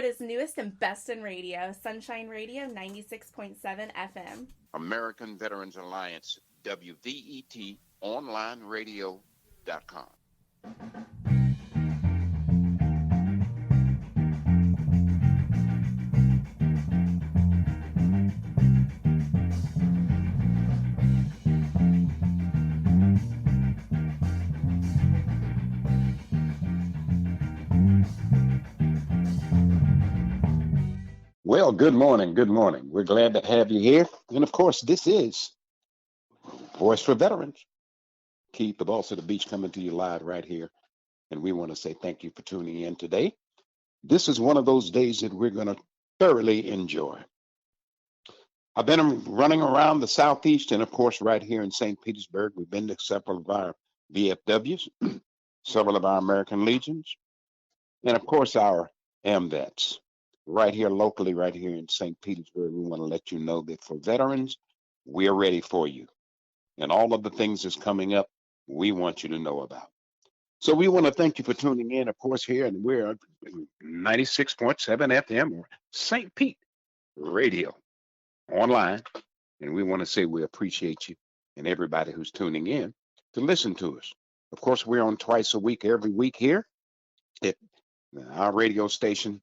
Florida's newest and best in radio, Sunshine Radio 96.7 FM. American Veterans Alliance, WVET Online Radio.com. Well, good morning. Good morning. We're glad to have you here. And of course, this is Voice for Veterans. Keith, the boss of the beach, coming to you live right here. And we want to say thank you for tuning in today. This is one of those days that we're going to thoroughly enjoy. I've been running around the Southeast and, of course, right here in St. Petersburg. We've been to several of our VFWs, several of our American Legions, and, of course, our AMVETs. Right here locally, right here in St. Petersburg, we want to let you know that for veterans, we're ready for you. And all of the things that's coming up, we want you to know about. So we want to thank you for tuning in, of course, here, and we're 96.7 FM or St. Pete Radio online. And we want to say we appreciate you and everybody who's tuning in to listen to us. Of course, we're on twice a week, every week here at our radio station.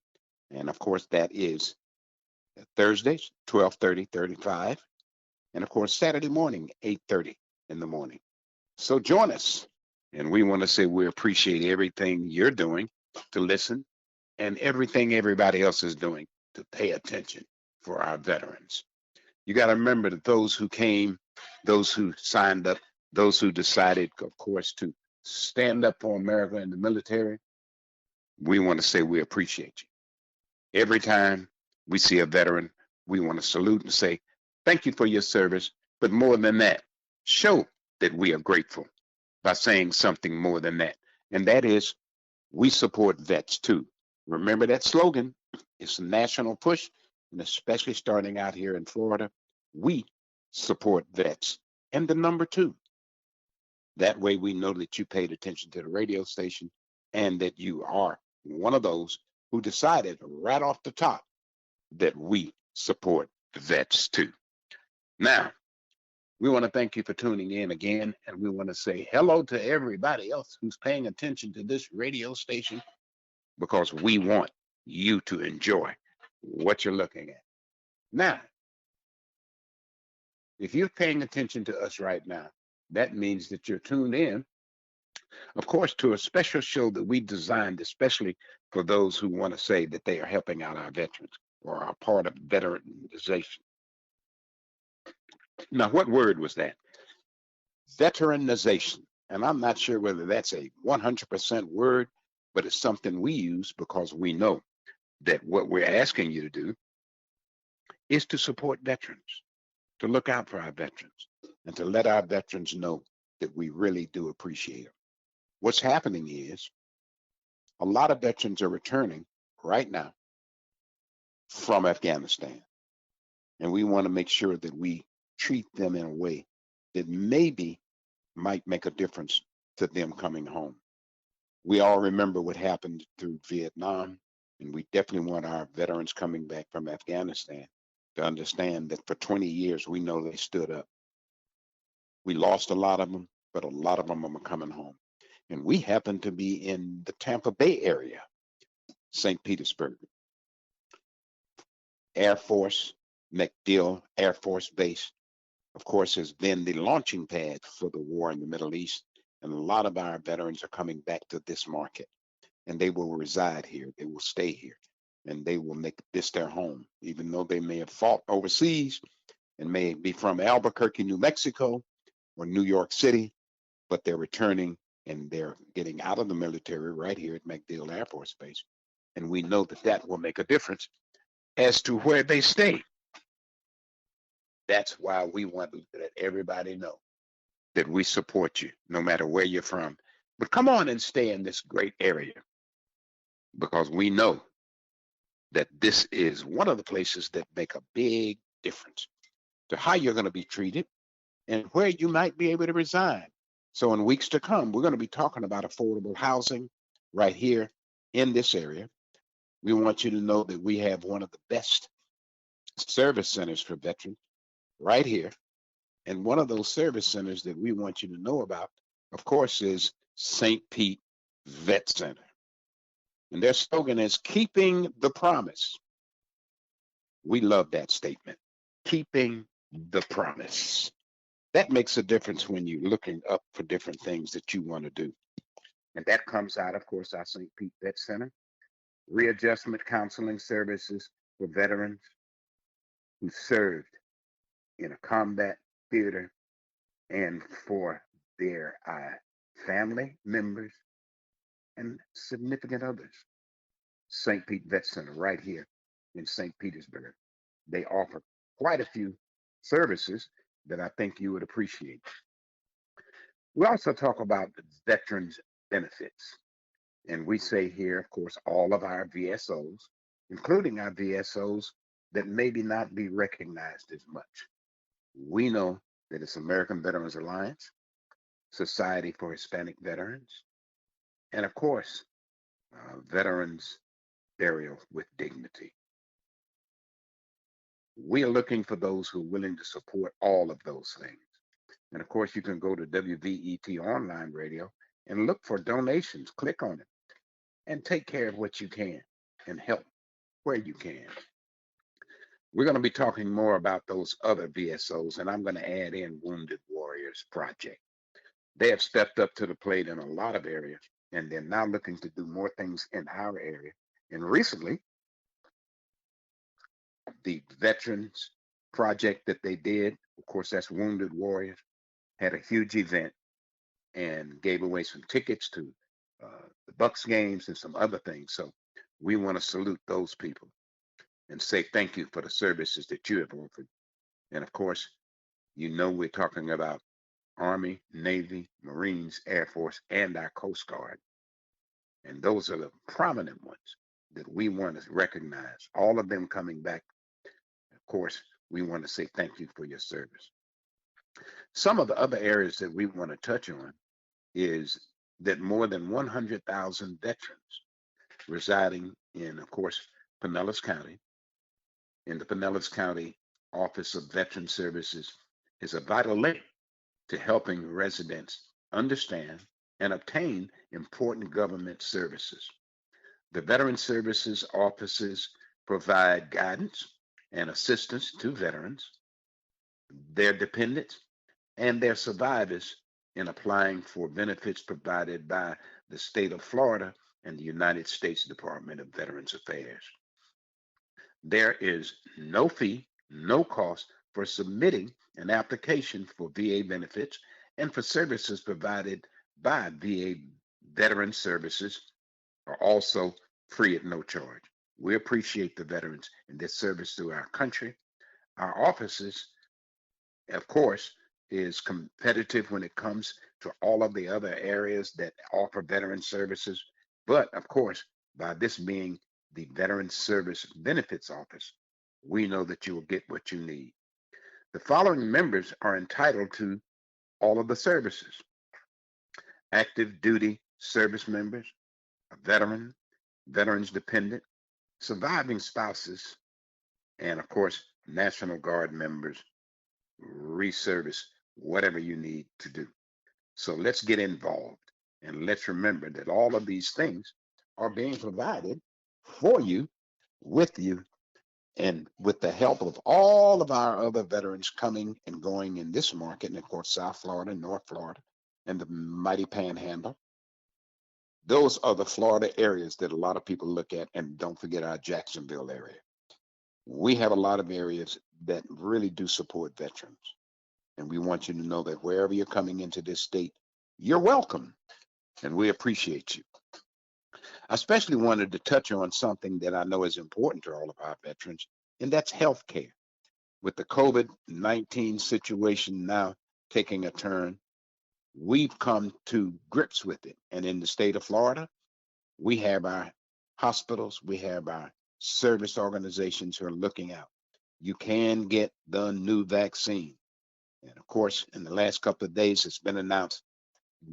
And of course, that is Thursdays, 12:30, 35. And of course, Saturday morning, 8:30 in the morning. So join us. And we want to say we appreciate everything you're doing to listen and everything everybody else is doing to pay attention for our veterans. You got to remember that those who came, those who signed up, those who decided, of course, to stand up for America in the military, we want to say we appreciate you. Every time we see a veteran, we want to salute and say, thank you for your service. But more than that, show that we are grateful by saying something more than that. And that is, we support vets too. Remember that slogan. It's a national push, and especially starting out here in Florida, we support vets. And the number 2. That way we know that you paid attention to the radio station and that you are one of those who decided right off the top that we support the vets too. Now, we want to thank you for tuning in again, and we want to say hello to everybody else who's paying attention to this radio station because we want you to enjoy what you're looking at. Now, if you're paying attention to us right now, that means that you're tuned in, of course, to a special show that we designed especially for those who want to say that they are helping out our veterans or are part of veteranization. Now, what word was that? Veteranization. And I'm not sure whether that's a 100% word, but it's something we use because we know that what we're asking you to do is to support veterans, to look out for our veterans, and to let our veterans know that we really do appreciate them. What's happening is a lot of veterans are returning right now from Afghanistan. And we want to make sure that we treat them in a way that maybe might make a difference to them coming home. We all remember what happened through Vietnam, and we definitely want our veterans coming back from Afghanistan to understand that for 20 years, we know they stood up. We lost a lot of them, but a lot of them are coming home. And we happen to be in the Tampa Bay area, St. Petersburg. Air Force, MacDill Air Force Base, of course, has been the launching pad for the war in the Middle East. And a lot of our veterans are coming back to this market. And they will reside here. They will stay here. And they will make this their home, even though they may have fought overseas and may be from Albuquerque, New Mexico, or New York City, but they're returning and they're getting out of the military right here at MacDill Air Force Base. And we know that that will make a difference as to where they stay. That's why we want to let everybody know that we support you no matter where you're from. But come on and stay in this great area because we know that this is one of the places that make a big difference to how you're going to be treated and where you might be able to reside. So in weeks to come, we're going to be talking about affordable housing right here in this area. We want you to know that we have one of the best service centers for veterans right here. And one of those service centers that we want you to know about, of course, is St. Pete Vet Center. And their slogan is keeping the promise. We love that statement, keeping the promise. That makes a difference when you're looking up for different things that you want to do. And that comes out, of course, our St. Pete Vet Center, readjustment counseling services for veterans who served in a combat theater and for their family members and significant others. St. Pete Vet Center right here in St. Petersburg. They offer quite a few services that I think you would appreciate. We also talk about veterans benefits. And we say here, of course, all of our VSOs, including our VSOs that maybe not be recognized as much. We know that it's American Veterans Alliance, Society for Hispanic Veterans, and of course, Veterans Burial with Dignity. We are looking for those who are willing to support all of those things. And of course, you can go to WVET Online Radio and look for donations, click on it, and take care of what you can and help where you can. We're going to be talking more about those other VSOs, and I'm going to add in Wounded Warriors Project. They have stepped up to the plate in a lot of areas, and they're now looking to do more things in our area. And recently, the Veterans Project that they did, of course, that's Wounded Warriors, had a huge event and gave away some tickets to the Bucks games and some other things. So we want to salute those people and say thank you for the services that you have offered. And of course, you know we're talking about Army, Navy, Marines, Air Force, and our Coast Guard. And those are the prominent ones that we want to recognize. All of them coming back. Of course, we want to say thank you for your service. Some of the other areas that we want to touch on is that more than 100,000 veterans residing in, of course, Pinellas County, in the Pinellas County Office of Veteran Services is a vital link to helping residents understand and obtain important government services. The Veteran Services offices provide guidance and assistance to veterans, their dependents, and their survivors in applying for benefits provided by the state of Florida and the United States Department of Veterans Affairs. There is no fee, no cost for submitting an application for VA benefits and for services provided by VA Veteran Services are also free at no charge. We appreciate the veterans and their service to our country. Our offices, of course, is competitive when it comes to all of the other areas that offer veteran services. But of course, by this being the Veteran Service Benefits Office, we know that you will get what you need. The following members are entitled to all of the services: active duty service members, a veteran, veterans dependent, surviving spouses, and of course, National Guard members, reservice, whatever you need to do. So let's get involved and let's remember that all of these things are being provided for you, with you, and with the help of all of our other veterans coming and going in this market, and of course, South Florida, North Florida, and the mighty Panhandle. Those are the Florida areas that a lot of people look at, and don't forget our Jacksonville area. We have a lot of areas that really do support veterans. And we want you to know that wherever you're coming into this state, you're welcome. And we appreciate you. I especially wanted to touch on something that I know is important to all of our veterans, and that's health care. With the COVID-19 situation now taking a turn, we've come to grips with it. And in the state of Florida, we have our hospitals, we have our service organizations who are looking out. You can get the new vaccine. And of course, in the last couple of days, it's been announced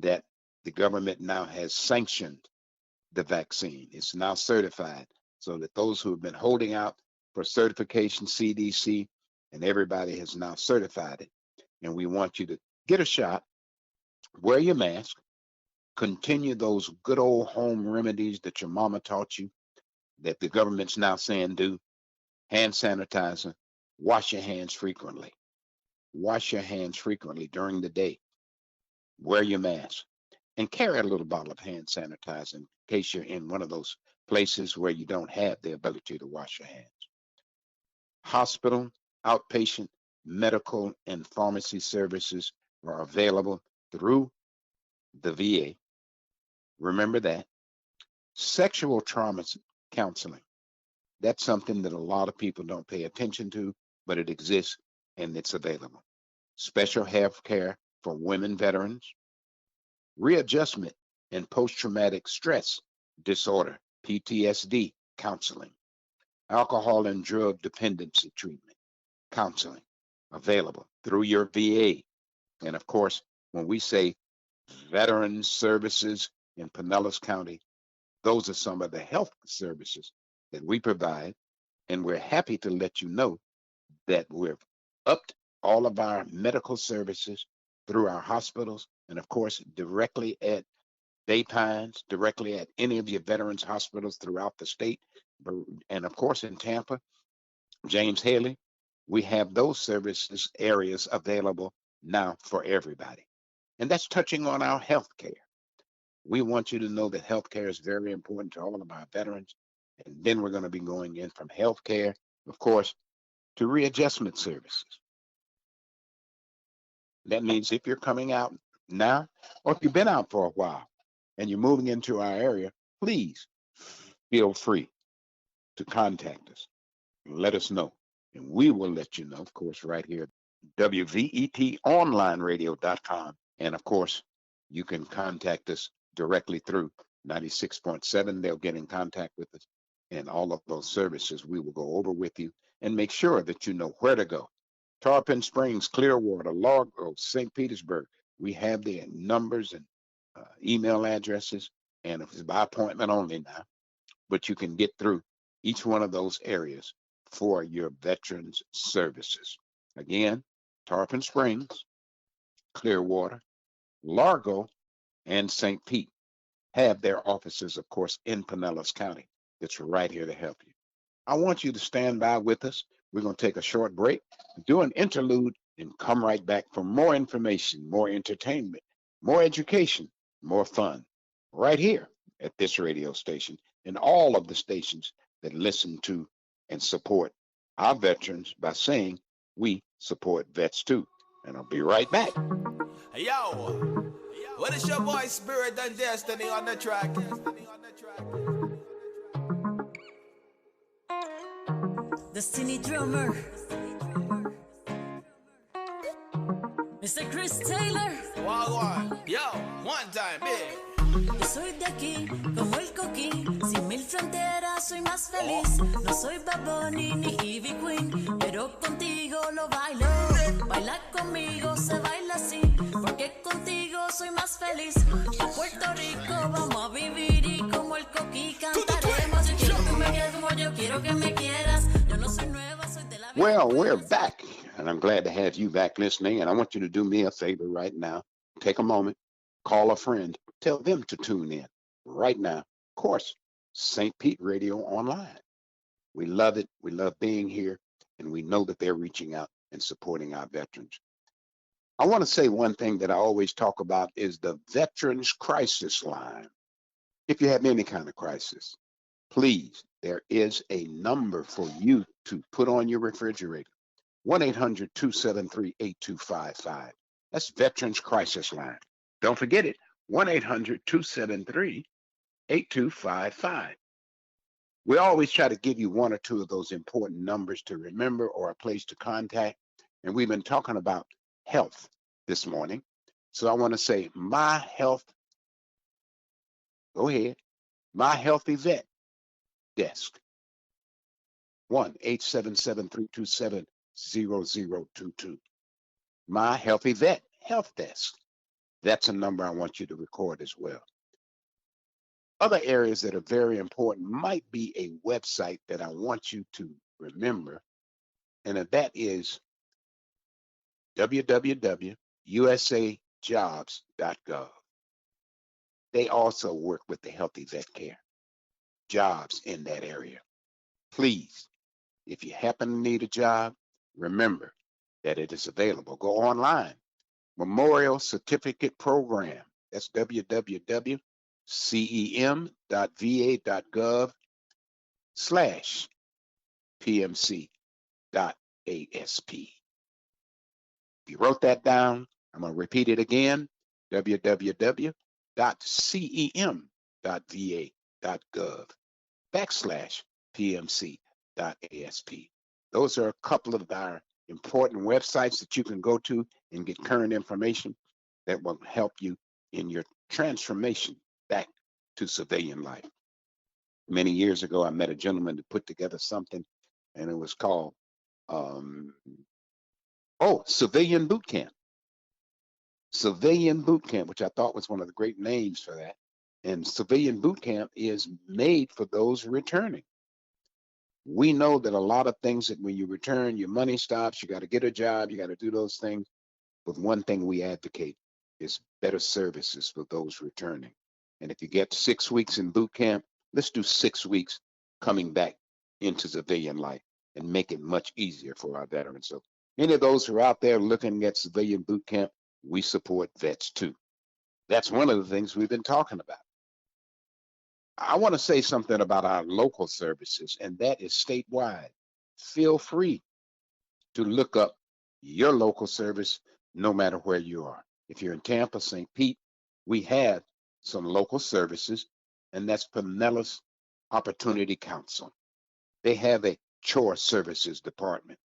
that the government now has sanctioned the vaccine. It's now certified so that those who have been holding out for certification, CDC, and everybody has now certified it. And we want you to get a shot, wear your mask, continue those good old home remedies that your mama taught you, that the government's now saying do. Hand sanitizer, wash your hands frequently. Wash your hands frequently during the day. Wear your mask and carry a little bottle of hand sanitizer in case you're in one of those places where you don't have the ability to wash your hands. Hospital, outpatient, medical, and pharmacy services are available through the VA. Remember that. Sexual trauma counseling. That's something that a lot of people don't pay attention to, but it exists and it's available. Special health care for women veterans. Readjustment and post-traumatic stress disorder, PTSD counseling. Alcohol and drug dependency treatment, counseling available through your VA. And of course, when we say veteran services in Pinellas County, those are some of the health services that we provide. And we're happy to let you know that we've upped all of our medical services through our hospitals, and of course, directly at Daypines, directly at any of your veterans hospitals throughout the state. And of course, in Tampa, James Haley, we have those services areas available now for everybody. And that's touching on our health care. We want you to know that health care is very important to all of our veterans. And then we're going to be going in from health care, of course, to readjustment services. That means if you're coming out now, or if you've been out for a while and you're moving into our area, please feel free to contact us. Let us know. And we will let you know, of course, right here, WVETonlineradio.com. And of course, you can contact us directly through 96.7. They'll get in contact with us. And all of those services we will go over with you and make sure that you know where to go. Tarpon Springs, Clearwater, Largo, St. Petersburg. We have the numbers and email addresses, and it's by appointment only now, but you can get through each one of those areas for your veterans services. Again, Tarpon Springs, Clearwater, Largo, and St. Pete have their offices, of course, in Pinellas County. That's right here to help you. I want you to stand by with us. We're going to take a short break, do an interlude, and come right back for more information, more entertainment, more education, more fun, right here at this radio station and all of the stations that listen to and support our veterans by saying we support vets too. And I'll be right back. Yo, what is your boy Spirit and Destiny on the track? Destiny drummer, Mr. Chris Taylor. Wagwan, yo, one time, big. Yo soy de aquí, como el coquín, sin mil fronteras soy más feliz. No soy Bad Bunny ni Ivy Queen, pero contigo lo bailo. Baila conmigo, se baila así, porque contigo soy más feliz. A Puerto Rico vamos a vivir y como el coquí cantaremos. Yo quiero que me quieras como yo quiero que me quieras. Yo no soy nueva, soy de la vida. Well, we're back, and I'm glad to have you back listening. And I want you to do me a favor right now. Take a moment, call a friend, tell them to tune in right now. Of course, St. Pete Radio Online. We love it. We love being here, and we know that they're reaching out and supporting our veterans. I want to say one thing that I always talk about is the Veterans Crisis Line. If you have any kind of crisis, please, there is a number for you to put on your refrigerator. 1-800-273-8255. That's Veterans Crisis Line. Don't forget it, 1-800-273-8255. We always try to give you one or two of those important numbers to remember or a place to contact. And we've been talking about health this morning. So I want to say My Health, go ahead, My Healthy Vet Desk, 1-877-327-0022. My Healthy Vet Health Desk. That's a number I want you to record as well. Other areas that are very important might be a website that I want you to remember, and that is www.usajobs.gov. They also work with the Healthy Vet Care jobs in that area. Please, if you happen to need a job, remember that it is available. Go online. Memorial Certificate Program. That's www.cem.va.gov/pmc.asp. If you wrote that down, I'm going to repeat it again, www.cem.va.gov/pmc.asp. Those are a couple of our important websites that you can go to and get current information that will help you in your transformation back to civilian life. Many years ago, I met a gentleman to put together something, and it was called Civilian Boot Camp. Civilian Boot Camp, which I thought was one of the great names for that. And Civilian Boot Camp is made for those returning. We know that a lot of things that when you return, your money stops, you got to get a job, you got to do those things. But one thing we advocate is better services for those returning. And if you get 6 weeks in boot camp, let's do 6 weeks coming back into civilian life and make it much easier for our veterans. So any of those who are out there looking at civilian boot camp, we support vets too. That's one of the things we've been talking about. I want to say something about our local services, and that is statewide. Feel free to look up your local service no matter where you are. If you're in Tampa, St. Pete, we have some local services, and that's Pinellas Opportunity Counsel. They have a chore services department,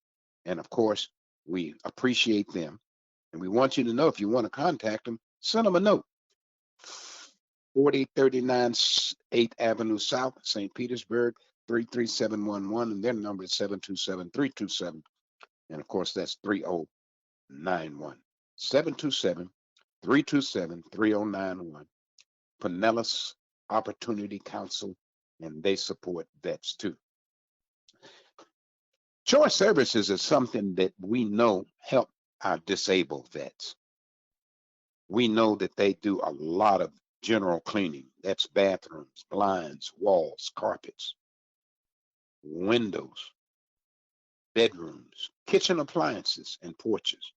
and of course, we appreciate them. And we want you to know if you want to contact them, send them a note. 4039 8th Avenue South, St. Petersburg, 33711, and their number is 727-327. And of course, that's 3091. 727-327-3091. Pinellas Opportunity Counsel, and they support vets too. Choice services is something that we know help our disabled vets. We know that they do a lot of general cleaning. That's bathrooms, blinds, walls, carpets, windows, bedrooms, kitchen appliances, and porches.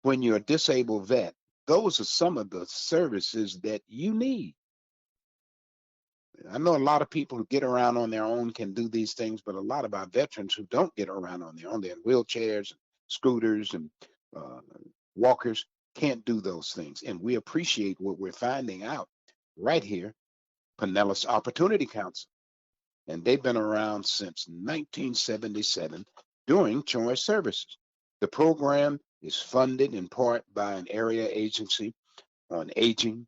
When you're a disabled vet, those are some of the services that you need. I know a lot of people who get around on their own can do these things, but a lot of our veterans who don't get around on their own, they're in wheelchairs, scooters, and walkers, can't do those things. And we appreciate what we're finding out right here, Pinellas Opportunity Counsel. And they've been around since 1977 doing choice services. The program is funded in part by an area agency on aging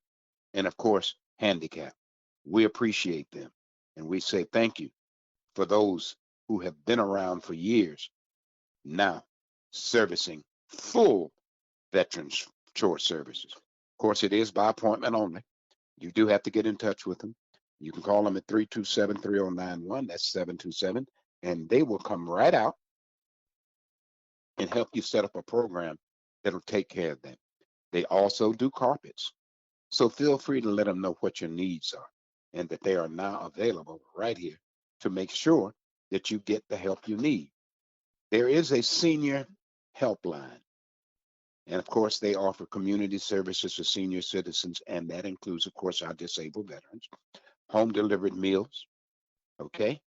and, of course, handicap. We appreciate them, and we say thank you for those who have been around for years, now servicing full veterans chore services. Of course, it is by appointment only. You do have to get in touch with them. You can call them at 327-3091, that's 727, and they will come right out and help you set up a program that'll take care of them. They also do carpets. So feel free to let them know what your needs are and that they are now available right here to make sure that you get the help you need. There is a senior helpline. And of course, they offer community services for senior citizens, and that includes, of course, our disabled veterans, home delivered meals. Okay?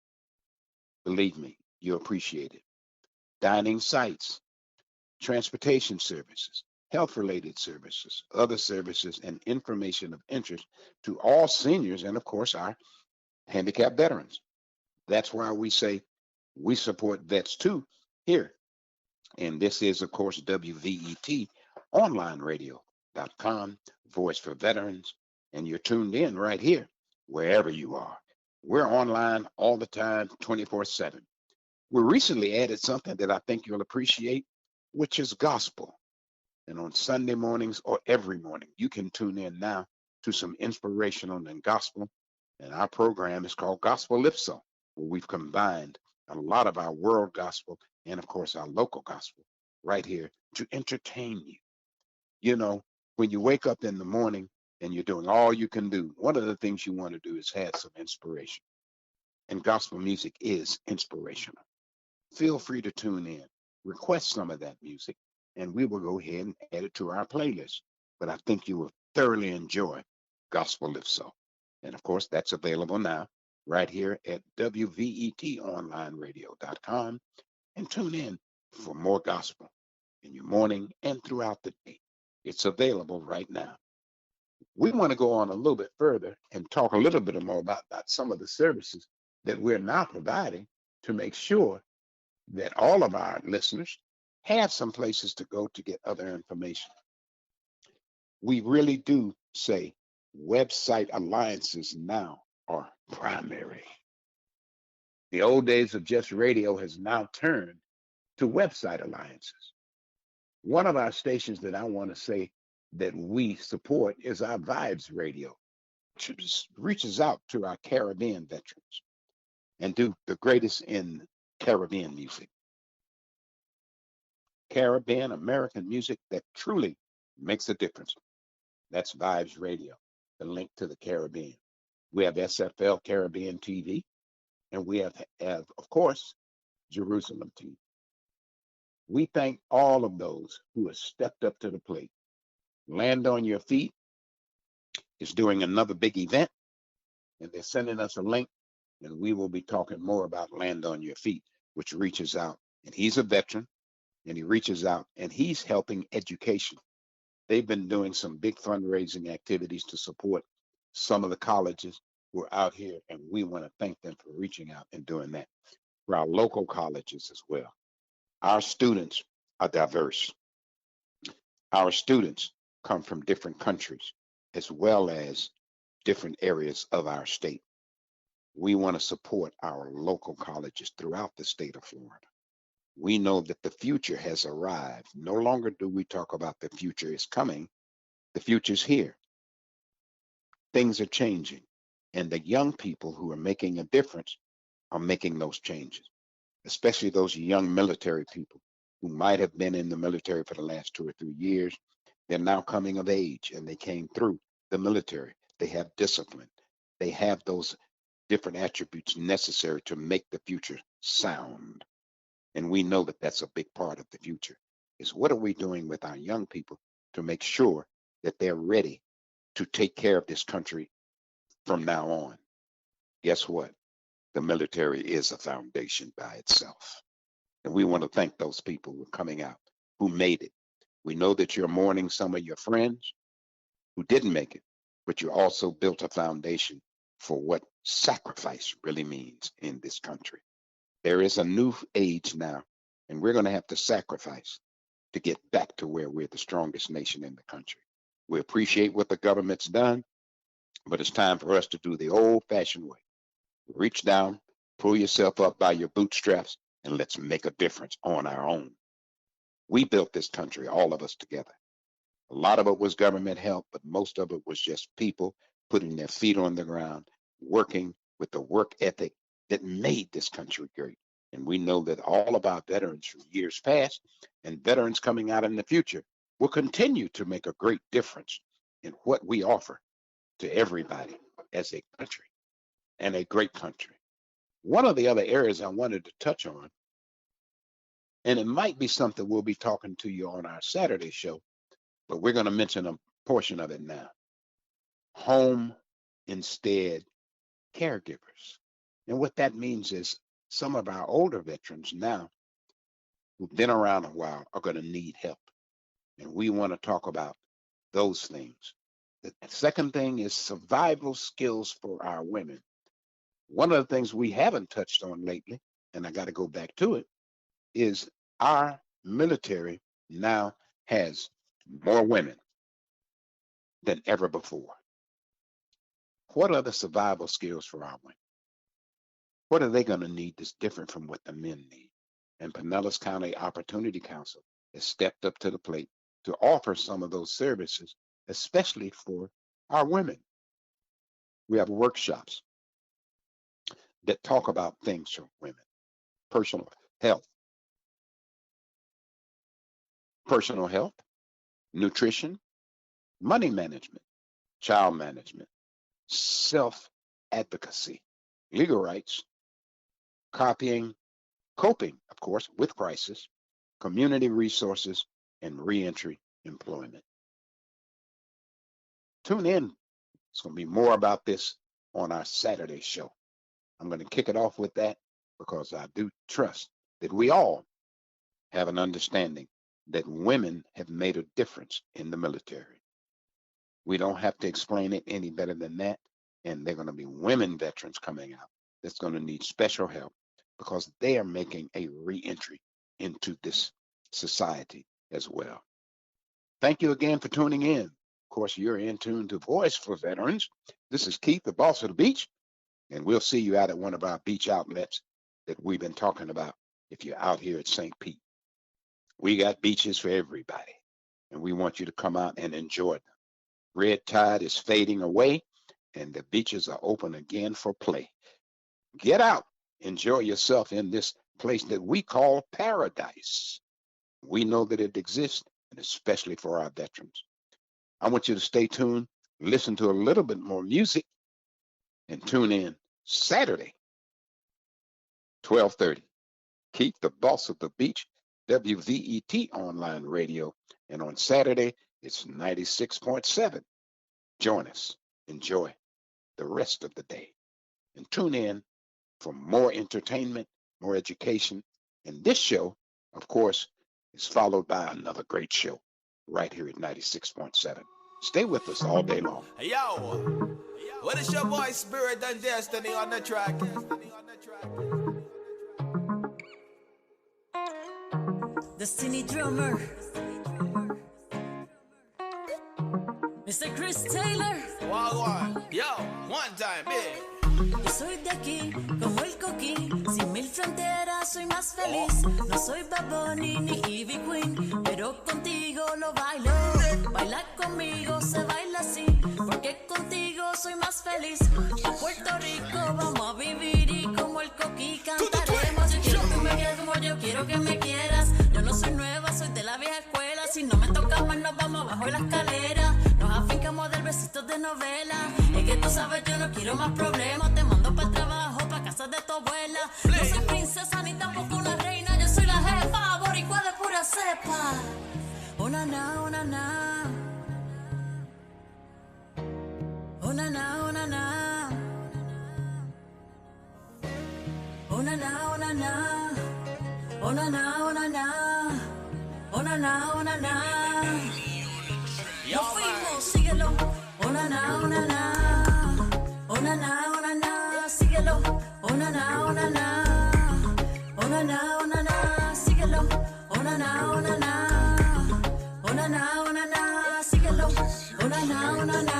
Believe me, you appreciate it. Dining sites, transportation services, health-related services, other services, and information of interest to all seniors and, of course, our handicapped veterans. That's why we say we support vets too here. And this is, of course, WVET onlineradio.com, voice for veterans. And you're tuned in right here, wherever you are. We're online all the time, 24/7. We recently added something that I think you'll appreciate, which is gospel. And on Sunday mornings or every morning, you can tune in now to some inspirational and gospel And our program is called Gospelypso, where we've combined a lot of our world gospel and, of course, our local gospel right here to entertain you. You know, when you wake up in the morning and you're doing all you can do, one of the things you want to do is have some inspiration. And gospel music is inspirational. Feel free to tune in, request some of that music, and we will go ahead and add it to our playlist. But I think you will thoroughly enjoy Gospelypso. And of course, that's available now right here at WVETonlineradio.com. And tune in for more gospel in your morning and throughout the day. It's available right now. We want to go on a little bit further and talk a little bit more about some of the services that we're now providing to make sure that all of our listeners have some places to go to get other information. We really do say website alliances now are primary. The old days of just radio has now turned to website alliances. One of our stations that I want to say that we support is our Vibes Radio, which reaches out to our Caribbean veterans and do the greatest in Caribbean music. Caribbean American music that truly makes a difference. That's Vibes Radio, the link to the Caribbean. We have SFL Caribbean TV, and we have of course, Jerusalem TV. We thank all of those who have stepped up to the plate. Land on Your Feet is doing another big event, and they're sending us a link, and we will be talking more about Land on Your Feet, which reaches out. And he's a veteran, and he reaches out, and he's helping education. They've been doing some big fundraising activities to support some of the colleges who are out here, and we want to thank them for reaching out and doing that. For our local colleges as well. Our students are diverse. Our students come from different countries as well as different areas of our state. We want to support our local colleges throughout the state of Florida. We know that the future has arrived. No longer do we talk about the future is coming. The future's here. Things are changing. And the young people who are making a difference are making those changes, especially those young military people who might have been in the military for the last 2 or 3 years. They're now coming of age and they came through the military. They have discipline. They have those different attributes necessary to make the future sound. And we know that that's a big part of the future, is what are we doing with our young people to make sure that they're ready to take care of this country from now on? Guess what? The military is a foundation by itself. And we want to thank those people who are coming out, who made it. We know that you're mourning some of your friends who didn't make it, but you also built a foundation for what sacrifice really means in this country. There is a new age now, and we're going to have to sacrifice to get back to where we're the strongest nation in the country. We appreciate what the government's done, but it's time for us to do the old-fashioned way. Reach down, pull yourself up by your bootstraps, and let's make a difference on our own. We built this country, all of us together. A lot of it was government help, but most of it was just people putting their feet on the ground, working with the work ethic that made this country great. And we know that all of our veterans from years past and veterans coming out in the future will continue to make a great difference in what we offer to everybody as a country and a great country. One of the other areas I wanted to touch on, and it might be something we'll be talking to you on our Saturday show, but we're going to mention a portion of it now. Home instead caregivers. And what that means is some of our older veterans now who've been around a while are going to need help. And we want to talk about those things. The second thing is survival skills for our women. One of the things we haven't touched on lately, and I got to go back to it, is our military now has more women than ever before. What are the survival skills for our women? What are they going to need that's different from what the men need? And Pinellas County Opportunity Council has stepped up to the plate to offer some of those services, especially for our women. We have workshops that talk about things for women: personal health, nutrition, money management, child management, self advocacy, legal rights, copying, coping, of course, with crisis, community resources, and reentry employment. Tune in. It's going to be more about this on our Saturday show. I'm going to kick it off with that because I do trust that we all have an understanding that women have made a difference in the military. We don't have to explain it any better than that. And they're going to be women veterans coming out that's going to need special help because they are making a reentry into this society as well. Thank you again for tuning in. Of course, you're in tune to Voice for Veterans. This is Keith, the boss of the beach, and we'll see you out at one of our beach outlets that we've been talking about if you're out here at St. Pete. We got beaches for everybody, and we want you to come out and enjoy them. Red tide is fading away, and the beaches are open again for play. Get out, enjoy yourself in this place that we call paradise. We know that it exists, and especially for our veterans. I want you to stay tuned, listen to a little bit more music, and tune in Saturday, 12:30. Keep the boss of the beach, WVET online radio, and on Saturday, it's 96.7. Join us. Enjoy the rest of the day. And tune in for more entertainment, more education. And this show, of course, is followed by another great show right here at 96.7. Stay with us all day long. Yo, what is your boy Spirit and Destiny on the track? Destiny drummer, Mr. Chris Taylor. Wagwan, yo, one time, big. Yo soy de aquí, como el coquín, sin mil fronteras soy más feliz. No soy Bad Bunny ni Ivy Queen, pero contigo lo bailo. Baila conmigo, se baila así, porque contigo soy más feliz. A Puerto Rico vamos a vivir y como el coquí cantaremos. Yo quiero que me quieras como yo quiero que me quieras. Yo no soy nueva, soy de la vieja escuela. Si no me toca más nos vamos abajo de la escalera. Nos afincamos del besito de novela. Es que tú sabes yo no quiero más problemas. Te mando para el trabajo, para casa de tu abuela. No soy princesa ni tampoco una reina. Yo soy la jefa, boricua de pura cepa. Ohnana, ohnana. Ohnana, ohnana. Ohnana, ohnana. Ohnana, ohnana. Ohnana, ohnana. Nos fuimos, síguelo. Ohnana, ohnana. Ohnana, ohnana, síguelo. Ohnana, ohnana. Ohnana, ohnana, síguelo. Ohnana, ohnana. Ohnana, ohnana, síguelo. Ohnana, ohnana.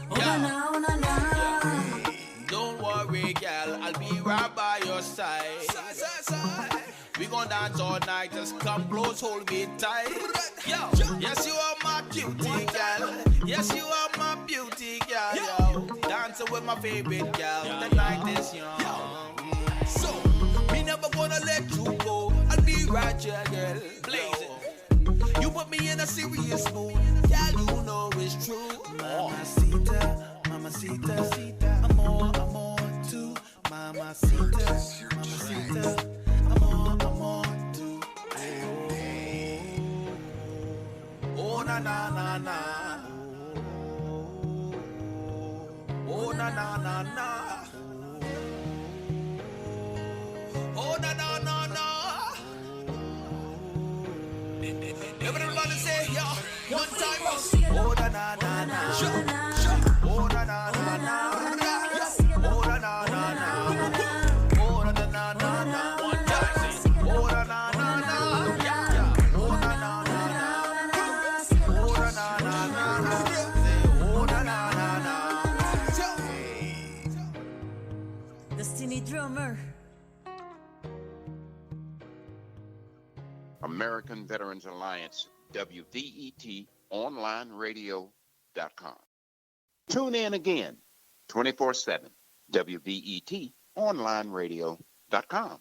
Ohnana, ohnana. Don't worry, girl, I'll be right by your side. We gon' dance all night, just come close, hold me tight. Yo, yes you are my cutie girl. Yes you are my beauty girl. Yo, dancing with my favorite girl. The night is young. So, me never gonna let you go. I'll be right here, girl. Blazing. You put me in a serious mood. Girl, you know it's true. Mamacita, mamacita, amor, amor too. Mamacita, mamacita. Oh na na na na. Oh na na na na. Oh na na na na. Everybody say yo, one time. Oh na na na na. Oh na na na na. Oh na na na na. Oh na na na na. One time. Oh na na na na. Oh na na na na. Oh na na na na. Oh na na na na. Destiny drummer. American Veterans Alliance, WVET onlineradio.com. Tune in again, 24/7. WVET onlineradio.com.